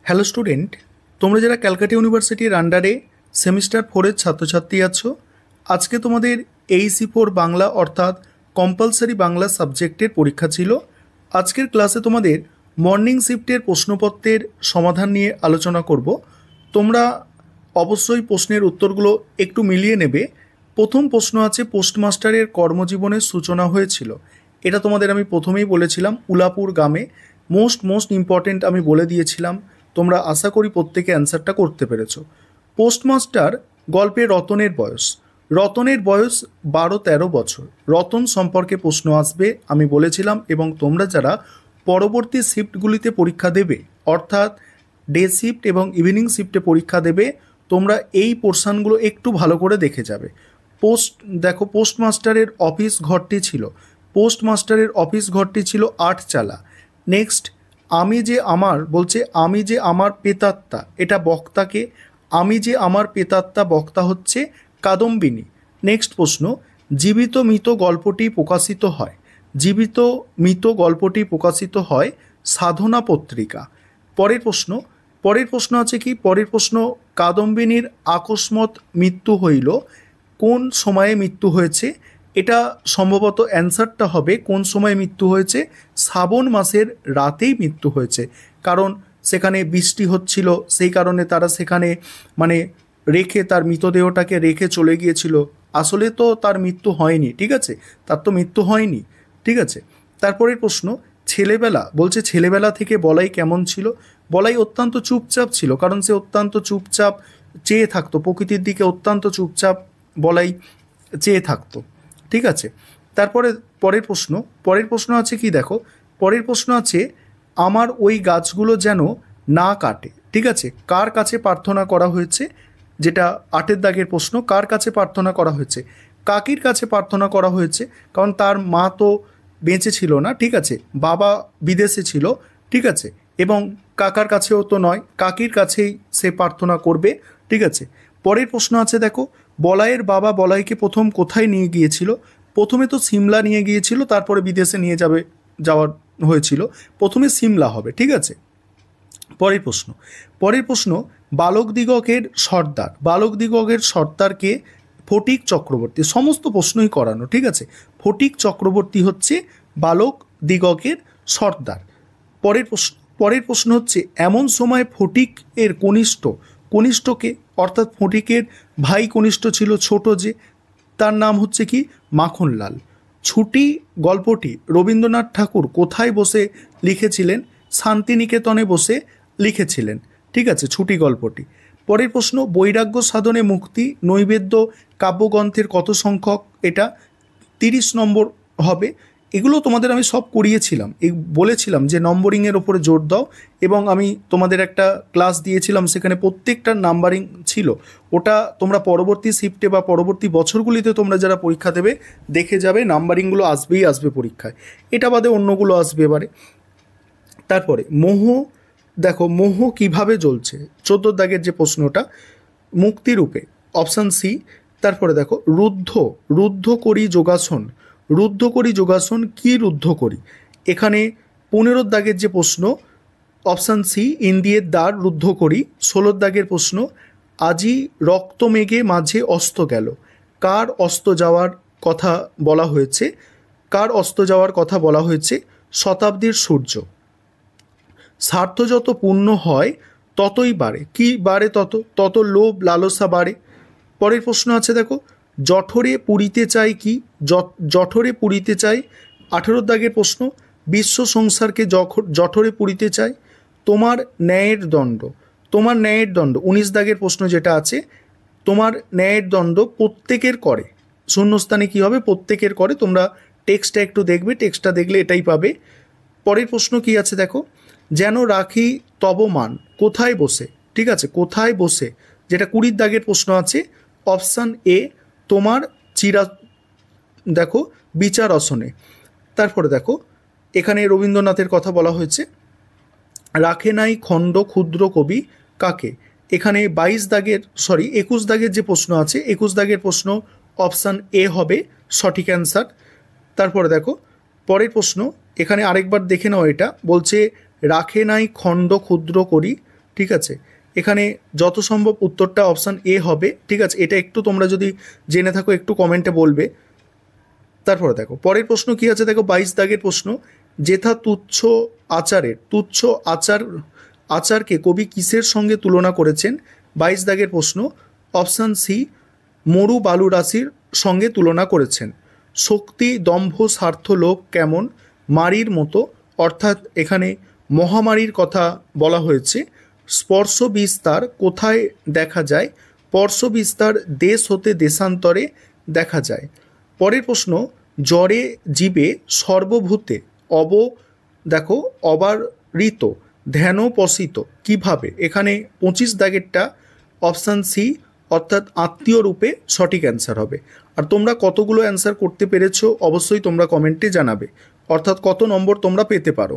Hello student, তোমরা যারা ক্যালকাটা ইউনিভার্সিটির আন্ডারে সেমিস্টার 4-এর ছাত্রছাত্রী আছো, আজকে তোমাদের AEC4 বাংলা অর্থাৎ কম্পালসারি বাংলা সাবজেক্টের পরীক্ষা ছিল। আজকের ক্লাসে তোমাদের মর্নিং শিফটের প্রশ্নপত্রের সমাধান নিয়ে আলোচনা করব। তোমরা অবশ্যই প্রশ্নের উত্তরগুলো একটু মিলিয়ে নেবে। প্রথম প্রশ্ন আছে, পোস্টমাস্টারের কর্মজীবনের সূচনা হয়েছিল। এটা তোমাদের আমি প্রথমেই বলেছিলাম, উলাপুর গ্রামে। মোস্ট ইম্পর্টেন্ট আমি বলে দিয়েছিলাম। তোমরা আশা করি প্রত্যেকে অ্যান্সারটা করতে পেরেছো। পোস্টমাস্টার গল্পে রতনের বয়স 12-13 বছর। রতন সম্পর্কে প্রশ্ন আসবে আমি বলেছিলাম, এবং তোমরা যারা পরবর্তী শিফটগুলিতে পরীক্ষা দেবে, অর্থাৎ ডে শিফট এবং ইভিনিং শিফটে পরীক্ষা দেবে, তোমরা এই পোর্শনগুলো একটু ভালো করে দেখে যাবে। পোস্টমাস্টারের অফিস ঘরটি ছিল 8 চালা। নেক্সট, আমি যে আমার পেতাত্তা, এটা বক্তাকে, আমি যে আমার পেতাত্তা, বক্তা হচ্ছে কাদম্বিনী। নেক্সট প্রশ্ন, জীবিত মৃত গল্পটি প্রকাশিত হয় সাধনা পত্রিকা। পরের প্রশ্ন আছে কি? পরের প্রশ্ন, কাদম্বিনীর আকস্মাৎ মৃত্যু হইল, কোন সময়ে মৃত্যু হয়েছে? এটা সম্ভবত অ্যান্সারটা হবে কোন সময়ে মৃত্যু হয়েছে, শ্রাবণ মাসের রাতেই মৃত্যু হয়েছে। কারণ সেখানে বৃষ্টি হচ্ছিল, সেই কারণে তারা সেখানে তার মৃতদেহটাকে রেখে চলে গিয়েছিল। আসলে তো তার মৃত্যু হয়নি, ঠিক আছে, ঠিক আছে। তারপরের প্রশ্ন, ছেলেবেলা থেকে বলাই কেমন ছিল? বলাই অত্যন্ত চুপচাপ ছিল, কারণ সে অত্যন্ত চুপচাপ চেয়ে থাকতো প্রকৃতির দিকে, অত্যন্ত চুপচাপ বলাই চেয়ে থাকতো, ঠিক আছে। তারপরে পরের প্রশ্ন আছে কি দেখো, পরের প্রশ্ন আছে, আমার ওই গাছগুলো যেন না কাটে, ঠিক আছে। কার কাছে প্রার্থনা করা হয়েছে? যেটা 8-এর দাগের প্রশ্ন, কার কাছে প্রার্থনা করা হয়েছে? কাকির কাছে প্রার্থনা করা হয়েছে, কারণ তার মা তো বেঁচে ছিল না, ঠিক আছে, বাবা বিদেশে ছিল, ঠিক আছে, এবং কাকার কাছেও তো নয়, কাকির কাছেই সে প্রার্থনা করবে, ঠিক আছে। পরের প্রশ্ন আছে দেখো, বলাইয়ের বাবা বলাইকে প্রথম কোথায় নিয়ে গিয়েছিল? প্রথমে তো সিমলা নিয়ে গিয়েছিল, তারপরে বিদেশে যাওয়ার হয়েছিল, প্রথমে সিমলা হবে, ঠিক আছে। পরের প্রশ্ন, বালকদিগকের সর্দারকে? ফটিক চক্রবর্তী। সমস্ত প্রশ্নই করানো, ঠিক আছে। ফটিক চক্রবর্তী হচ্ছে বালক দিগকের সর্দার। পরের প্রশ্ন হচ্ছে, এমন সময় ফটিকের কনিষ্ঠকে, অর্থাৎ ফটিকের ভাই কনিষ্ঠ ছিল ছোট যে, তার নাম হচ্ছে কি? মাখনলাল। ছুটি গল্পটি রবীন্দ্রনাথ ঠাকুর কোথায় বসে লিখেছিলেন? শান্তিনিকেতনে বসে লিখেছিলেন, ঠিক আছে, ছুটি গল্পটি। পরের প্রশ্ন, বৈরাগ্য সাধনে মুক্তি নৈবেদ্য কাব্যগ্রন্থের কত সংখ্যক? এটা 30 নম্বর হবে। এগুলো তোমাদের আমি সব করিয়েছিলাম, বলেছিলাম যে নম্বরিংয়ের ওপরে জোর দাও, এবং আমি তোমাদের একটা ক্লাস দিয়েছিলাম, সেখানে প্রত্যেকটার নাম্বারিং ছিল। ওটা তোমরা পরবর্তী শিফটে বা পরবর্তী বছরগুলিতে তোমরা যারা পরীক্ষা দেবে দেখে যাবে, নাম্বারিংগুলো আসবে পরীক্ষায়। এটা বাদে অন্যগুলো আসবে এবারে। তারপরে মোহ কিভাবে জ্বলছে? 14 দাগের যে প্রশ্নটা, মুক্তিরূপে, অপশান সি। তারপরে দেখো, রুদ্ধ করি যোগাসন কি রুদ্ধ করি? এখানে 15 দাগের যে প্রশ্ন, অপশান সি, ইন্দ্রিয়ের দ্বার রুদ্ধ করি। 16 দাগের প্রশ্ন, আজি রক্তমেঘে মাঝে অস্ত গেল, কার অস্ত যাওয়ার কথা বলা হয়েছে? শতাব্দীর সূর্য। স্বার্থ যত পূর্ণ হয় ততই বাড়ে, কি বাড়ে? তত লোভ লালসা বাড়ে। পরের প্রশ্ন আছে দেখো, জঠরে পুরিতে চাই কি? জঠরে পুরিতে চাই। 18 দাগের প্রশ্ন, বিশ্ব সংসারকে জঠরে পুরিতে চাই। তোমার ন্যায়ের দণ্ড। 19 দাগের প্রশ্ন যেটা আছে, তোমার ন্যায়ের দণ্ড প্রত্যেকের করে। শূন্যস্থানে কি হবে? প্রত্যেকের করে। তোমরা টেক্সটটা একটু দেখবে, টেক্সটটা দেখলে এটাই পাবে। পরের প্রশ্ন কি আছে দেখো, যেন রাখি তব মান কোথায় বসে, ঠিক আছে, কোথায় বসে, যেটা 20 দাগের প্রশ্ন আছে, অপশান এ, তোমার বিচার আসনে। তারপরে দেখো, এখানে রবীন্দ্রনাথের কথা বলা হয়েছে, রাখে নাই খণ্ড ক্ষুদ্র কবি কাকে? এখানে 21 দাগের যে প্রশ্ন আছে, 21 দাগের প্রশ্ন, অপশান এ হবে সঠিক অ্যান্সার। তারপরে দেখো, পরের প্রশ্ন, এখানে আরেকবার দেখে নাও, এটা বলছে রাখে নাই খণ্ড ক্ষুদ্র করি ঠিক আছে, এখানে যত সম্ভব উত্তরটা অপশান এ হবে। ঠিক আছে, এটা একটু তোমরা যদি জেনে থাকো একটু কমেন্টে বলবে। তারপরে দেখো পরের প্রশ্ন কি আছে, দেখো 22 দাগের প্রশ্ন, যেথা তুচ্ছ আচারের তুচ্ছ আচারকে কবি কিসের সঙ্গে তুলনা করেছেন? 22 দাগের প্রশ্ন, অপশান সি, মরু বালু রাশির সঙ্গে তুলনা করেছেন। শক্তি দম্ভ স্বার্থ লোভ কেমন মারির মতো, অর্থাৎ এখানে মহামারীর কথা বলা হয়েছে। স্পর্শ বিস্তার কোথায় দেখা যায়? স্পর্শ বিস্তার দেশ হতে দেশান্তরে দেখা যায়। পরের প্রশ্ন, জ্বরে জীবে সর্বভূতে দেখো অবারিত ধ্যানোপসিত কিভাবে? এখানে 25 দাগেরটা অপশান সি, অর্থাৎ আত্মীয় রূপে সঠিক অ্যান্সার হবে। আর তোমরা কতগুলো অ্যান্সার করতে পেরেছো অবশ্যই তোমরা কমেন্টে জানাবে, অর্থাৎ কত নম্বর তোমরা পেতে পারো।